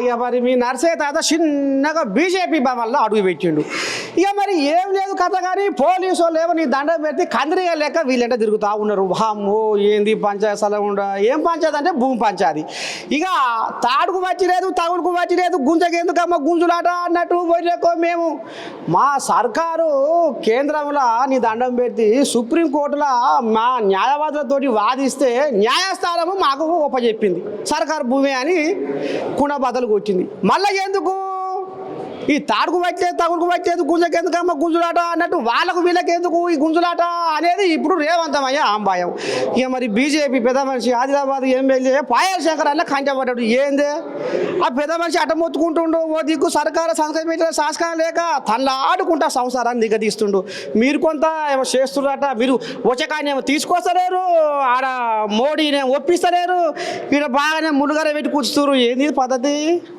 ఇక మరి మీ నర్సే తాత చిన్నగా బీజేపీ వల్ల అడుగు పెట్టిండు. ఇక మరి ఏం లేదు కథ కానీ పోలీసు వాళ్ళు ఏమో నీ దండం పెడితే కందిరిగా లెక్క వీళ్ళంట తిరుగుతూ ఉన్నారు. వామ్మో ఏంది పంచాయతీ స్థలం ఉండ ఏం పంచాయతీ అంటే భూమి పంచాయతీ. ఇక తాడుకు వచ్చి లేదు తగులుకు వచ్చి లేదు గుంజకెందుకమ్మ గుంజులాట అన్నట్టు పోయినాకో మేము మా సర్కారు కేంద్రంలో నీ దండం పెట్టి సుప్రీంకోర్టులో మా న్యాయవాదులతోటి వాదిస్తే న్యాయస్థానము మాకు ఒప్పచెప్పింది సర్కారు భూమి అని కుండ బద్దలు కొట్టింది. మళ్ళీ ఎందుకు ఈ తాడుకు వచ్చేది తగులుకు వచ్చేది గుంజకెందుకమ్మ గుంజులాట అన్నట్టు వాళ్ళకు వీళ్ళకి ఎందుకు ఈ గుంజులాట అనేది ఇప్పుడు రేవంతమయ్యే ఆంబాయం. ఇక మరి బీజేపీ పెద్ద మనిషి ఆదిలాబాద్ ఎమ్మెల్యే పాయల్ శంకర్ అన్న కంటపడ్డాడు. ఏందే ఆ పెద్ద మనిషి అట్ట మొత్తుకుంటుండు, ఓ దిక్కు సర్కారు సంస్కరించిన సంస్కారం లేక తనలా ఆడుకుంటా సంసారాన్ని దిగదీస్తుండు. మీరు కొంత ఏమో చేస్తున్నారట, మీరు వచ్చకాయని ఏమో తీసుకొస్తలేరు, ఆడ మోడీని ఒప్పిస్తలేరు, ఈడ బాగానే ములుగర పెట్టి కూర్చున్నారు. ఏంది పద్ధతి?